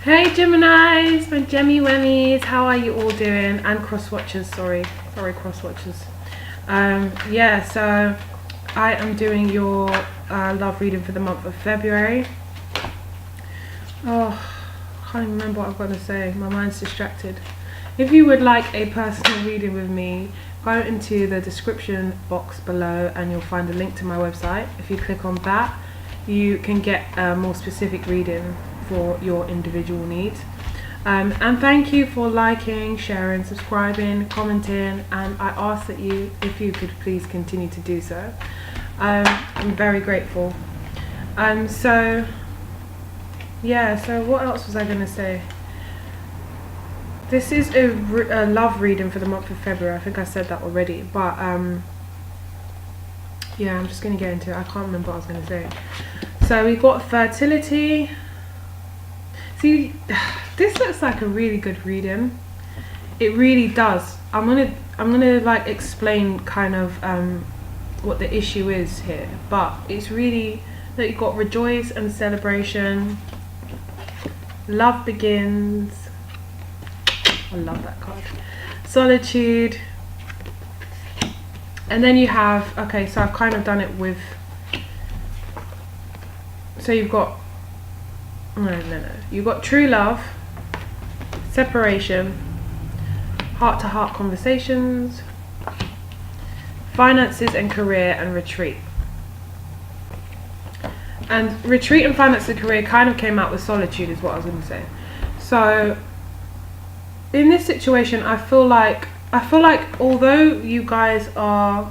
Hey Geminis, my Gemmy Wemmies, how are you all doing? And cross-watchers, sorry cross-watchers. Yeah, so I am doing your love reading for the month of February. Oh, I can't even remember what I've got to say, my mind's distracted. If you would like a personal reading with me, go into the description box below and you'll find a link to my website. If you click on that, you can get a more specific reading for your individual needs. And thank you for liking, sharing, subscribing, commenting, and I ask that if you could please continue to do so. I'm very grateful. So what else was I going to say? This is a love reading for the month of February. I think I said that already, but yeah, I'm just going to get into it. I can't remember what I was going to say. So we got fertility. See, this looks like a really good reading. It really does. I'm gonna like explain kind of what the issue is here, but it's really that you've got rejoice and celebration. Love begins. I love that card. Solitude. And then you have, okay, so I've kind of done it with, so you've got, no. You've got true love, separation, heart-to-heart conversations, finances and career, and retreat. And retreat and finance and career kind of came out with solitude is what I was going to say. So in this situation, I feel like although you guys are,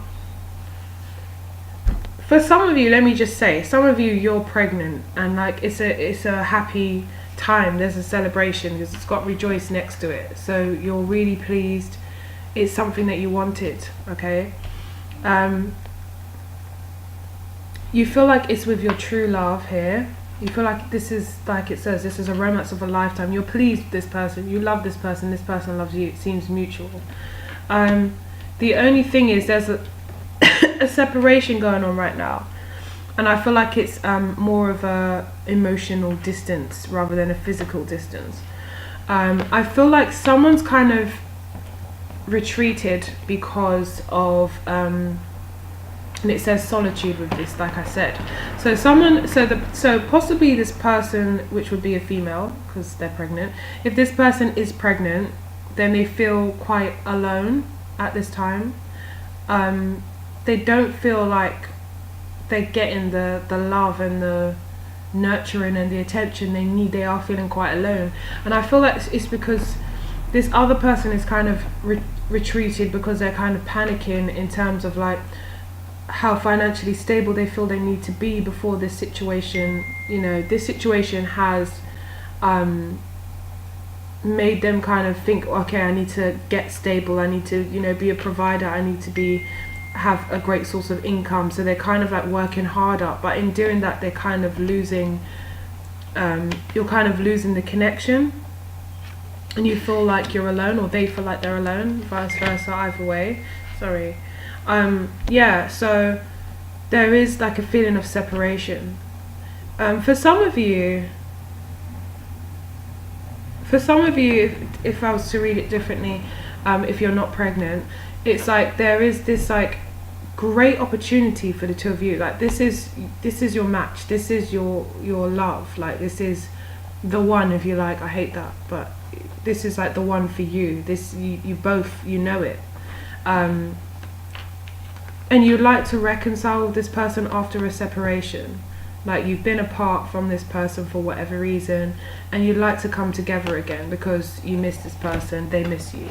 for some of you, let me just say, some of you, you're pregnant and like it's a happy time. There's a celebration because it's got rejoice next to it. So you're really pleased. It's something that you wanted, okay? You feel like it's with your true love here. You feel like this is, like it says, this is a romance of a lifetime. You're pleased with this person. You love this person loves you. It seems mutual. The only thing is there's a separation going on right now, and I feel like it's more of a emotional distance rather than a physical distance. I feel like someone's kind of retreated because of and it says solitude with this, like I said. So so possibly this person, which would be a female because they're pregnant, if this person is pregnant, then they feel quite alone at this time. They don't feel like they're getting the love and the nurturing and the attention they need. They are feeling quite alone, and I feel like it's because this other person is kind of retreated because they're kind of panicking in terms of like how financially stable they feel they need to be before this situation. You know, this situation has made them kind of think, okay, I need to get stable, I need to, you know, be a provider, I need to have a great source of income. So they're kind of like working harder, but in doing that they're kind of losing, you're kind of losing the connection, and you feel like you're alone, or they feel like they're alone, vice versa, either way. Sorry. Yeah, so there is like a feeling of separation. For some of you, if I was to read it differently, if you're not pregnant, it's like there is this like great opportunity for the two of you. Like this is your match. This is your love. Like this is the one, if you like. I hate that, but this is like the one for you. This you both, you know it. And you'd like to reconcile with this person after a separation. Like you've been apart from this person for whatever reason, and you'd like to come together again because you miss this person, they miss you.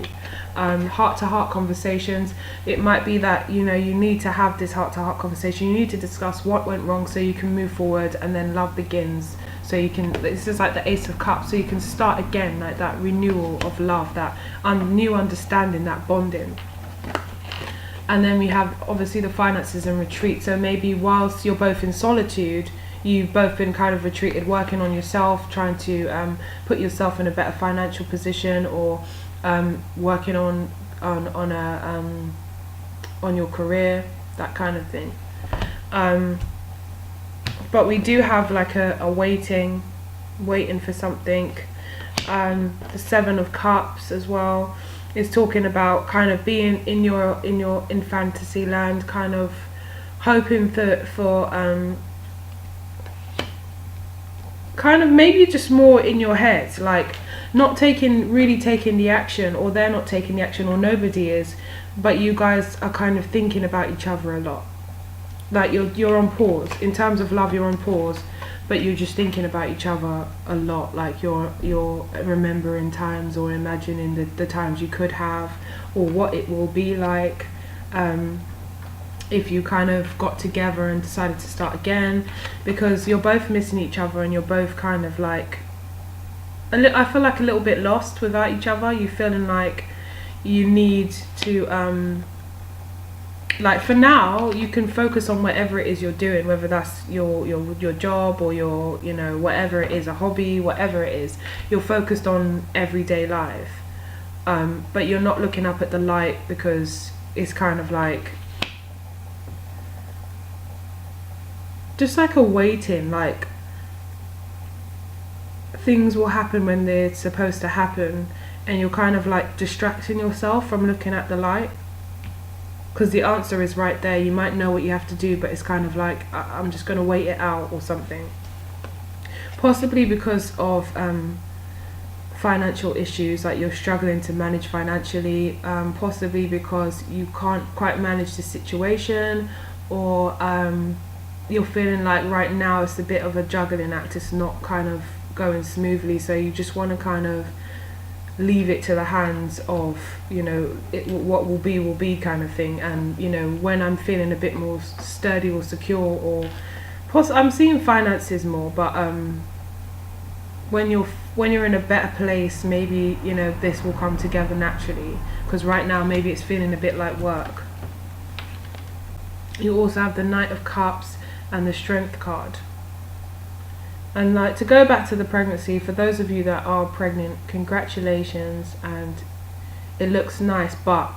Heart-to-heart conversations. It might be that, you know, you need to have this heart-to-heart conversation. You need to discuss what went wrong so you can move forward, and then love begins. So you can, this is like the Ace of Cups, so you can start again, like that renewal of love, that new understanding, that bonding. And then we have obviously the finances and retreat. So maybe whilst you're both in solitude, you've both been kind of retreated, working on yourself, trying to put yourself in a better financial position, or working on your career, that kind of thing. But we do have like a waiting waiting for something. The Seven of Cups as well is talking about kind of being in fantasy land, kind of hoping for kind of maybe just more in your head, like not really taking the action, or they're not taking the action, or nobody is, but you guys are kind of thinking about each other a lot. Like you're on pause in terms of love, you're on pause, but you're just thinking about each other a lot. Like you're remembering times, or imagining the times you could have, or what it will be like if you kind of got together and decided to start again, because you're both missing each other, and you're both kind of like I feel like a little bit lost without each other. You're feeling like you need to like for now you can focus on whatever it is you're doing, whether that's your job, or your whatever it is, a hobby, whatever it is. You're focused on everyday life, but you're not looking up at the light, because it's kind of like just like a waiting, like things will happen when they're supposed to happen, and you're kind of like distracting yourself from looking at the light, because the answer is right there. You might know what you have to do, but it's kind of like I'm just going to wait it out or something. Possibly because of financial issues, like you're struggling to manage financially, possibly because you can't quite manage the situation, or you're feeling like right now it's a bit of a juggling act, it's not kind of going smoothly, so you just want to kind of leave it to the hands of what will be kind of thing. And when I'm feeling a bit more sturdy or secure, or I'm seeing finances more, but when you're in a better place, maybe this will come together naturally, because right now maybe it's feeling a bit like work. You also have the Knight of Cups and the Strength card. And like, to go back to the pregnancy, for those of you that are pregnant, congratulations, and it looks nice, but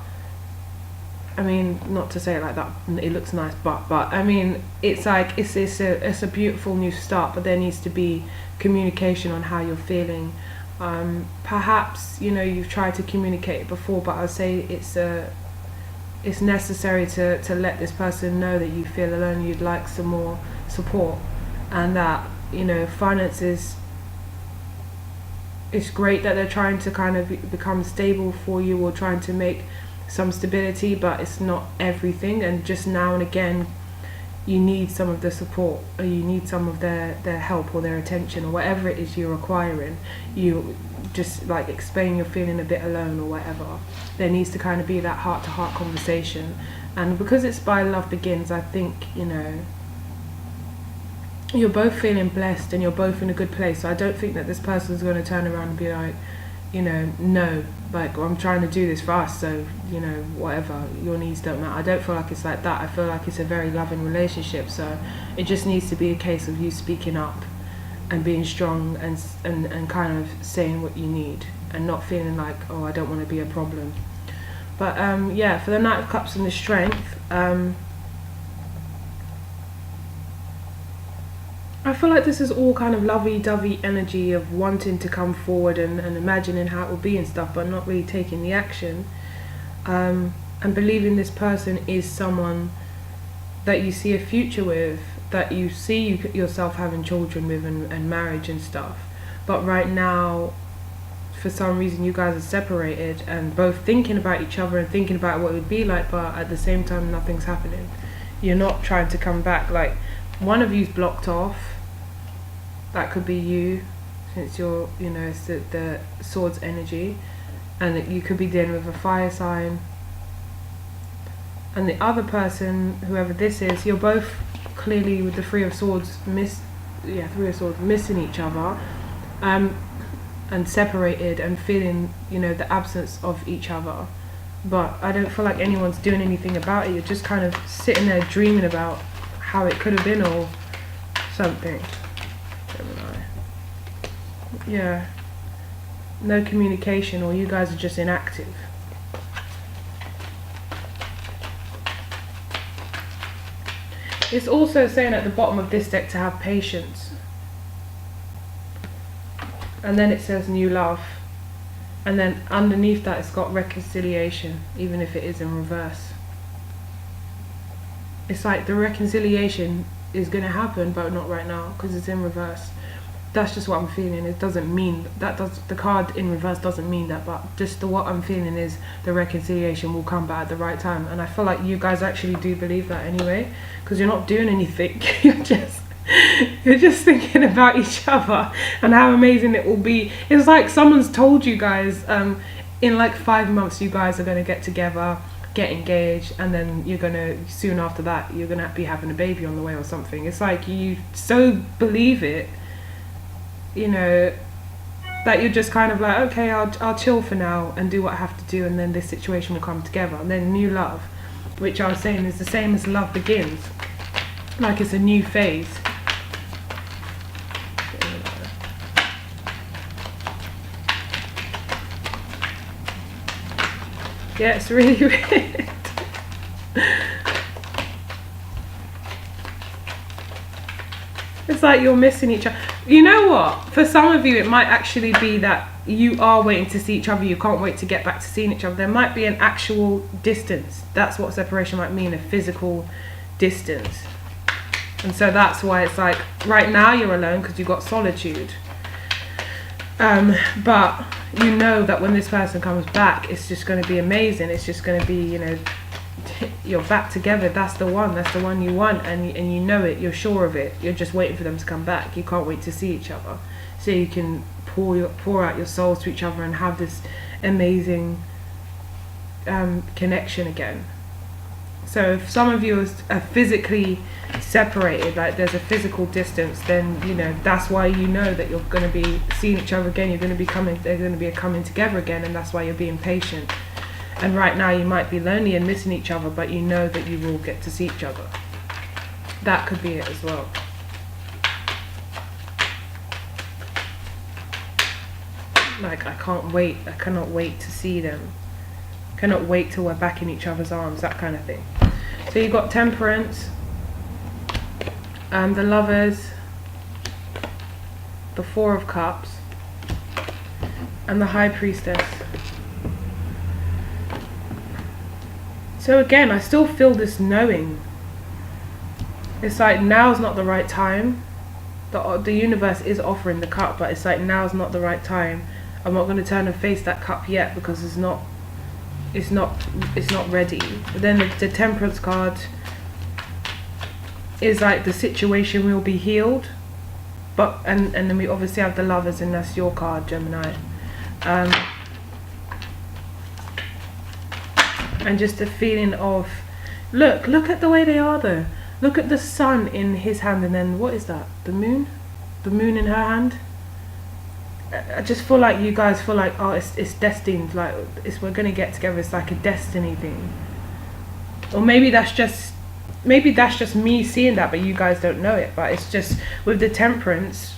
I mean, not to say it like that, it looks nice, but I mean, it's like it's a beautiful new start, but there needs to be communication on how you're feeling. Perhaps you've tried to communicate it before, but I'd say it's necessary to let this person know that you feel alone, you'd like some more support, and that finances, it's great that they're trying to kind of become stable for you, or trying to make some stability, but it's not everything, and just now and again you need some of the support, or you need some of their help, or their attention, or whatever it is you're requiring. You just like explain you're feeling a bit alone or whatever. There needs to kind of be that heart-to-heart conversation, and because it's by Love Begins, I think you're both feeling blessed, and you're both in a good place. So I don't think that this person's going to turn around and be like, no, like, I'm trying to do this for us, so whatever, your needs don't matter. I don't feel like it's like that. I feel like it's a very loving relationship, so it just needs to be a case of you speaking up and being strong, and kind of saying what you need, and not feeling like, oh, I don't want to be a problem. But yeah, for the Knight of Cups and the Strength, I feel like this is all kind of lovey-dovey energy of wanting to come forward and imagining how it will be and stuff, but not really taking the action. And believing this person is someone that you see a future with, that you see yourself having children with, and marriage and stuff. But right now, for some reason, you guys are separated, and both thinking about each other and thinking about what it would be like, but at the same time, nothing's happening. You're not trying to come back. Like, one of you's blocked off. That could be you, since you're, it's the Swords energy, and that you could be dealing with a fire sign. And the other person, whoever this is, you're both clearly with the Three of Swords missing each other, and separated, and feeling, the absence of each other. But I don't feel like anyone's doing anything about it. You're just kind of sitting there dreaming about how it could have been, or something. Gemini. Yeah. No communication, or you guys are just inactive. It's also saying at the bottom of this deck to have patience. and then it says new love, and then underneath that it's got reconciliation, even if it is in reverse. It's like the reconciliation is going to happen, but not right now because it's in reverse. That's just what I'm feeling. It doesn't mean that the card in reverse doesn't mean that, but just what I'm feeling is the reconciliation will come back at the right time. And I feel like you guys actually do believe that anyway, because you're not doing anything. You're just thinking about each other and how amazing it will be. It's like someone's told you guys, in like 5 months you guys are going to get together, get engaged, and then you're going to, soon after that, you're going to be having a baby on the way or something. It's like you so believe it, you know, that you're just kind of like, okay, I'll chill for now and do what I have to do, and then this situation will come together. And then new love, which I was saying is the same as love begins, like it's a new phase. Yeah, it's really weird. It's like you're missing each other. You know what? For some of you, it might actually be that you are waiting to see each other. You can't wait to get back to seeing each other. There might be an actual distance. That's what separation might mean, a physical distance. And so that's why it's like, right now you're alone because you've got solitude. But you know that when this person comes back, it's just going to be amazing. It's just going to be, you know, you're back together. That's the one you want, and you know it. You're sure of it. You're just waiting for them to come back. You can't wait to see each other, so you can pour out your souls to each other and have this amazing connection again. So if some of you are physically separated, like there's a physical distance, then you know that's why you know that you're going to be seeing each other again. They're going to be coming together again, and that's why you're being patient. And right now you might be lonely and missing each other, but you know that you will get to see each other. That could be it as well. Like, I cannot wait to see them. Cannot wait till we're back in each other's arms, that kind of thing. So you've got Temperance, the Lovers, the Four of Cups, and the High Priestess. So again, I still feel this knowing. It's like now's not the right time. The universe is offering the cup, but it's like now's not the right time. I'm not going to turn and face that cup yet because it's not ready. But then the Temperance card is like the situation will be healed, but and then we obviously have the Lovers, and that's your card, Gemini. And just a feeling of, look at the way they are though. Look at the sun in his hand, and then what is that? The moon in her hand. I just feel like you guys feel like, oh, it's destined, like we're gonna get together. It's like a destiny thing, or maybe that's just me seeing that, but you guys don't know it. But it's just with the Temperance,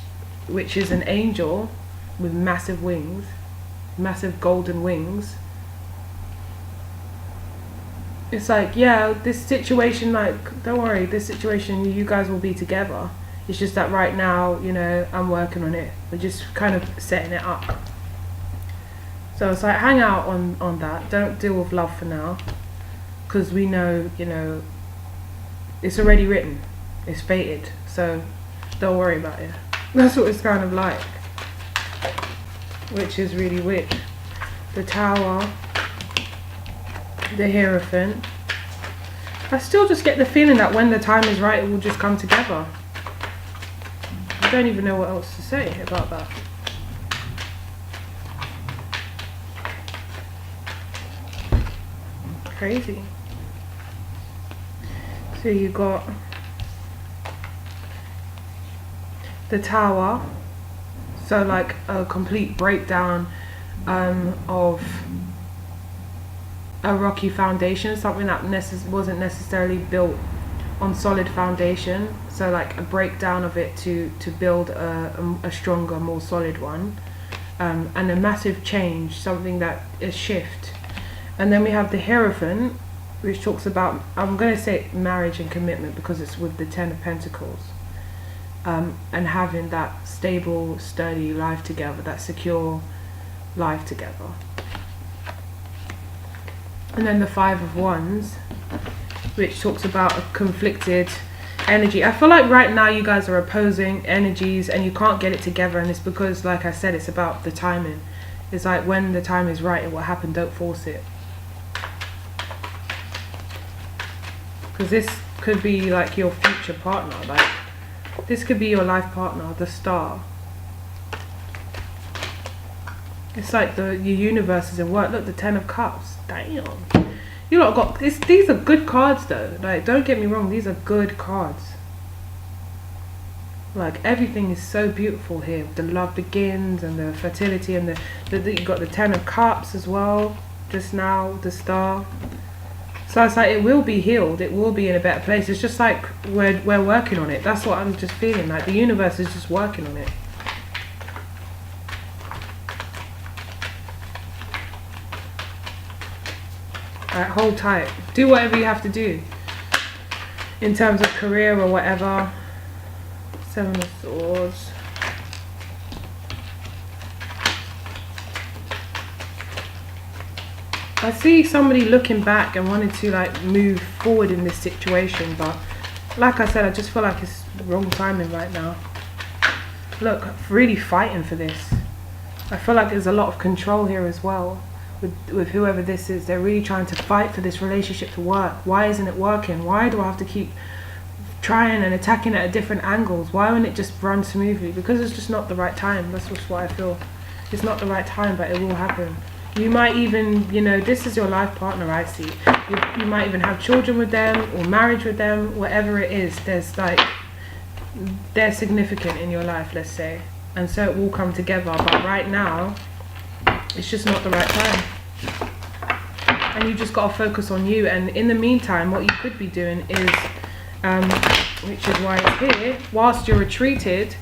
which is an angel with massive wings, massive golden wings. It's like, yeah, this situation, like, don't worry, this situation, you guys will be together. It's just that right now, you know, I'm working on it. We're just kind of setting it up. So it's like, hang out on that. Don't deal with love for now. Because we know, you know, it's already written. It's fated. So don't worry about it. That's what it's kind of like. Which is really weird. The Tower. The Hierophant. I still just get the feeling that when the time is right, it will just come together. I don't even know what else to say about that. Crazy. So you got the Tower. So like a complete breakdown of a rocky foundation, something that wasn't necessarily built on solid foundation. So like a breakdown of it to build a stronger, more solid one, and a massive change, something that a shift. And then we have the Hierophant, which talks about, I'm going to say marriage and commitment because it's with the Ten of Pentacles. and having that stable, sturdy life together, that secure life together. And then the Five of Wands, which talks about a conflicted energy. I feel like right now you guys are opposing energies and you can't get it together, and it's because, like I said, it's about the timing. It's like when the time is right, it will happen. Don't force it. Because this could be like your future partner. Like, this could be your life partner, the Star. It's like your universe is in work. Look, the Ten of Cups. Damn. You lot got this. These are good cards though. Like, don't get me wrong, these are good cards. Like, everything is so beautiful here. The love begins and the fertility and you got the Ten of Cups as well. Just now, the Star. So it's like it will be healed. It will be in a better place. It's just like we're working on it. That's what I'm just feeling. Like the universe is just working on it. Alright, hold tight. Do whatever you have to do in terms of career or whatever. Seven of Swords. I see somebody looking back and wanting to like move forward in this situation, but like I said, I just feel like it's wrong timing right now. Look, really fighting for this. I feel like there's a lot of control here as well with whoever this is. They're really trying to fight for this relationship to work. Why isn't it working? Why do I have to keep trying and attacking at different angles? Why wouldn't it just run smoothly? Because it's just not the right time. That's just what I feel. It's not the right time, but it will happen. You might even, you know, this is your life partner, I see. You might even have children with them or marriage with them, whatever it is. There's like, they're significant in your life, let's say. And so it will come together. But right now, it's just not the right time. And you just got to focus on you. And in the meantime, what you could be doing is, which is why it's here, whilst you're retreated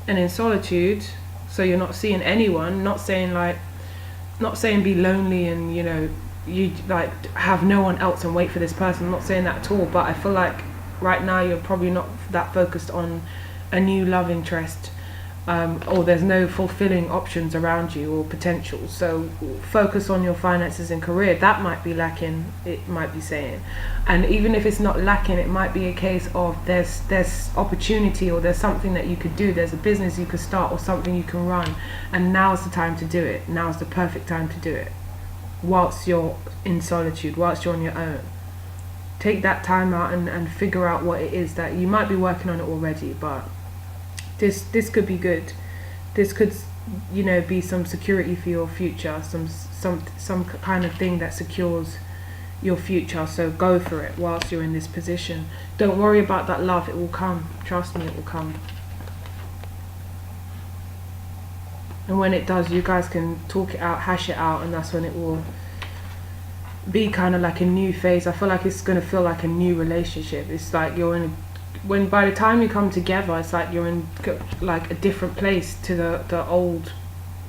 and in solitude, so you're not seeing anyone, not saying be lonely and, you know, you like have no one else and wait for this person. I'm not saying that at all, but I feel like right now you're probably not that focused on a new love interest, or there's no fulfilling options around you or potential. So focus on your finances and career. That might be lacking, it might be saying. And even if it's not lacking, it might be a case of there's opportunity, or there's something that you could do, there's a business you could start or something you can run, and now's the time to do it. Now's the perfect time to do it whilst you're in solitude, whilst you're on your own. Take that time out and figure out what it is that you might be working on it already, but this could be good. This could, you know, be some security for your future, some kind of thing that secures your future. So go for it whilst you're in this position. Don't worry about that love, it will come. Trust me, it will come. And when it does, you guys can talk it out, hash it out, and that's when it will be kind of like a new phase. I feel like it's going to feel like a new relationship. It's like you're in when by the time you come together, it's like you're in like a different place to the old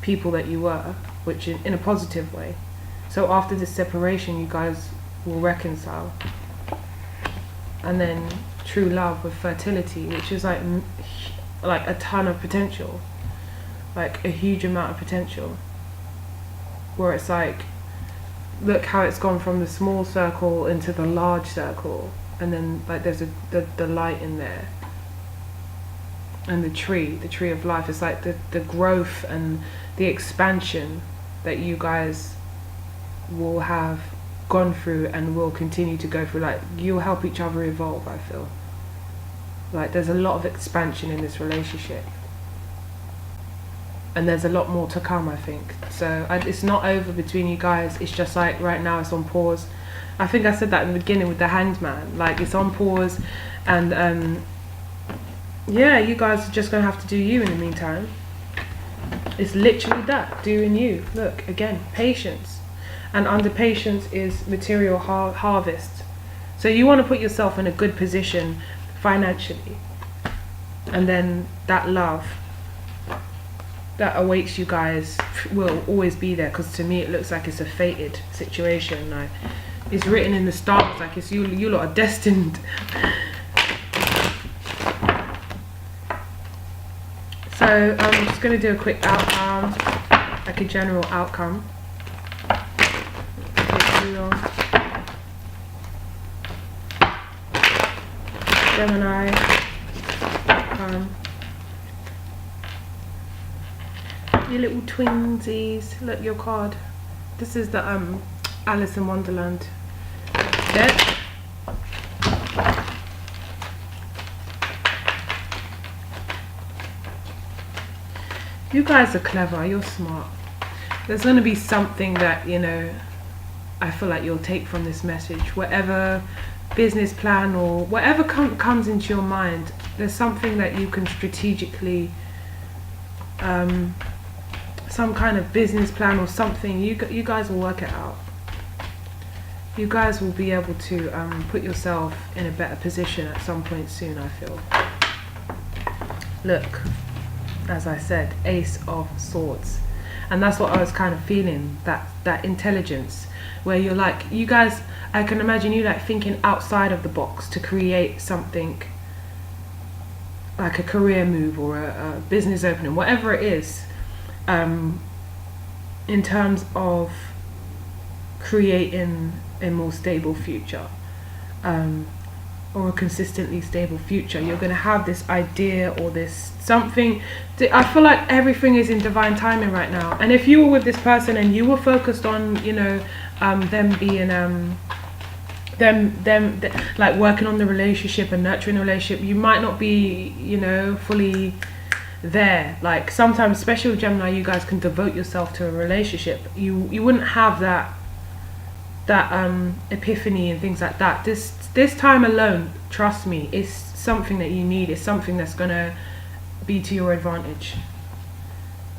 people that you were, which in a positive way. So after this separation, you guys will reconcile. And then true love with fertility, which is like a ton of potential, like a huge amount of potential, where it's like, look how it's gone from the small circle into the large circle. And then like there's the light in there, and the tree of life. It's like the growth and the expansion that you guys will have gone through and will continue to go through. Like, you'll help each other evolve, I feel like there's a lot of expansion in this relationship, and there's a lot more to come, I think. So it's not over between you guys. It's just like right now it's on pause. I think I said that in the beginning with the Hanged Man. Like, it's on pause, and yeah, you guys are just gonna have to do you in the meantime. It's literally that, doing you. Look, again, patience, and under patience is material harvest. So you want to put yourself in a good position financially, and then that love that awaits you guys will always be there. Because to me it looks like it's a fated situation. Like, it's written in the stars, like it's you lot are destined. So I'm just going to do a quick outcome, like a general outcome. Gemini, you little twinsies. Look, your card. This is the Alice in Wonderland deck. You guys are clever, you're smart. There's going to be something that, you know, I feel like you'll take from this message. Whatever business plan or whatever comes into your mind, there's something that you can strategically, some kind of business plan or something, you guys will work it out. You guys will be able to put yourself in a better position at some point soon, I feel. Look, as I said, Ace of Swords. And that's what I was kind of feeling, that intelligence, where you're like, you guys, I can imagine you like thinking outside of the box to create something, like a career move or a business opening, whatever it is, in terms of creating a more stable future, or a consistently stable future. You're going to have this idea or this something. I feel like everything is in divine timing right now. And if you were with this person and you were focused on, you know, them being them like working on the relationship and nurturing the relationship, you might not be, you know, fully there. Like sometimes, especially with Gemini, you guys can devote yourself to a relationship. You wouldn't have that epiphany and things like that. This time alone, trust me, is something that you need. It's something that's gonna be to your advantage.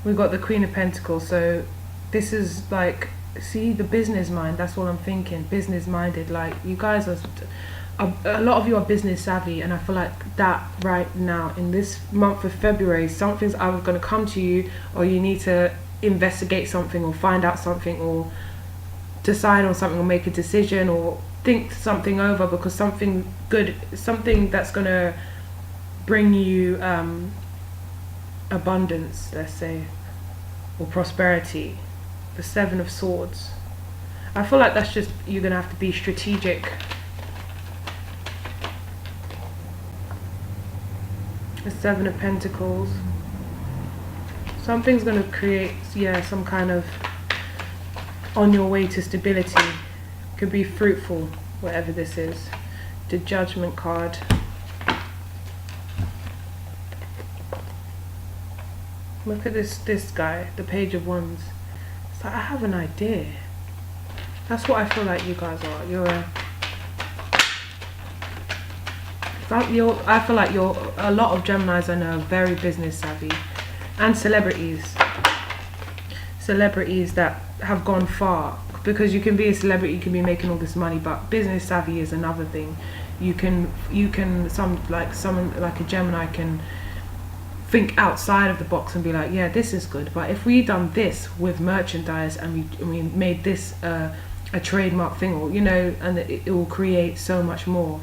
We've got the Queen of Pentacles, so this is like, see, the business mind. That's what I'm thinking. Business minded. Like you guys are, a lot of you are business savvy, and I feel like that right now in this month of February, something's either going to come to you, or you need to investigate something or find out something or decide on something or make a decision or think something over, because something good, something that's going to bring you abundance, let's say, or prosperity. The Seven of Swords. I feel like that's just, you're going to have to be strategic. The Seven of Pentacles. Something's going to create, yeah, some kind of on your way to stability. Could be fruitful, whatever this is. The Judgment card. Look at this guy, the Page of Wands. It's like, I have an idea. That's what I feel like you guys are. I feel like a lot of Geminis I know are very business savvy, and celebrities that have gone far, because you can be a celebrity, you can be making all this money, but business savvy is another thing. You can someone like a Gemini can think outside of the box and be like, yeah, this is good, but if we done this with merchandise and we made this a trademark thing, or, you know, and it will create so much more,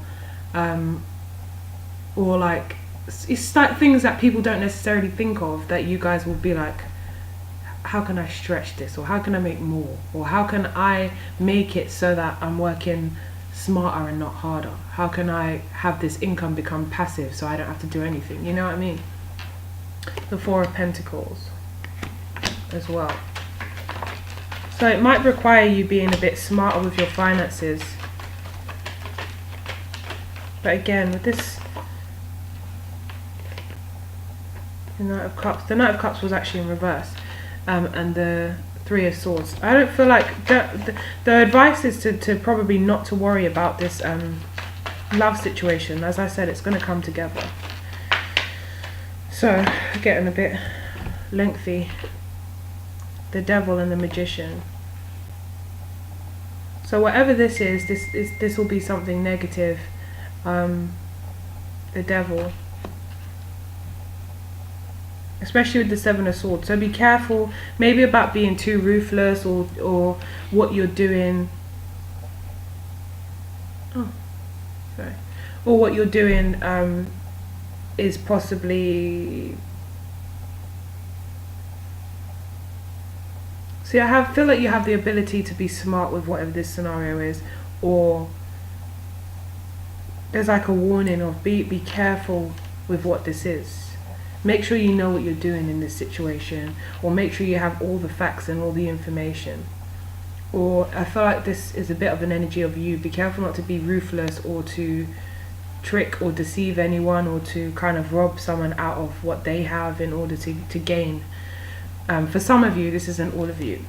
or like, it's like things that people don't necessarily think of, that you guys will be like, how can I stretch this, or how can I make more, or how can I make it so that I'm working smarter and not harder? How can I have this income become passive so I don't have to do anything? You know what I mean? The Four of Pentacles as well. So it might require you being a bit smarter with your finances. But again, with this, the Knight of Cups. The Knight of Cups was actually in reverse. And the Three of Swords. I don't feel like the advice is to probably not to worry about this love situation. As I said, it's going to come together. So, getting a bit lengthy. The Devil and the Magician. So whatever this is, this will be something negative. The Devil. Especially with the Seven of Swords. So be careful, maybe about being too ruthless, or what you're doing. Oh, sorry. Or what you're doing is possibly So I feel like you have the ability to be smart with whatever this scenario is, or there's like a warning of be careful with what this is. Make sure you know what you're doing in this situation, or make sure you have all the facts and all the information. Or I feel like this is a bit of an energy of you. Be careful not to be ruthless or to trick or deceive anyone, or to kind of rob someone out of what they have in order to gain. For some of you, this isn't all of you.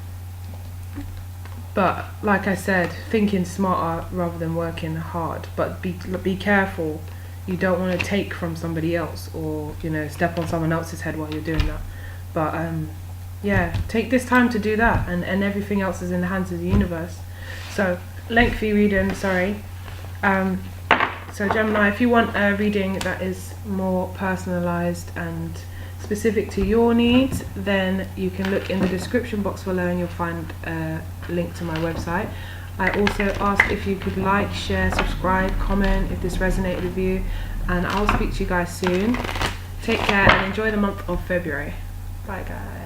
But like I said, thinking smarter rather than working hard. But be careful. You don't want to take from somebody else, or step on someone else's head while you're doing that. But yeah, take this time to do that, and everything else is in the hands of the universe. So lengthy reading, sorry. So Gemini, if you want a reading that is more personalized and specific to your needs, then you can look in the description box below and you'll find a link to my website. I also ask if you could like, share, subscribe, comment if this resonated with you, and I'll speak to you guys soon. Take care and enjoy the month of February. Bye guys.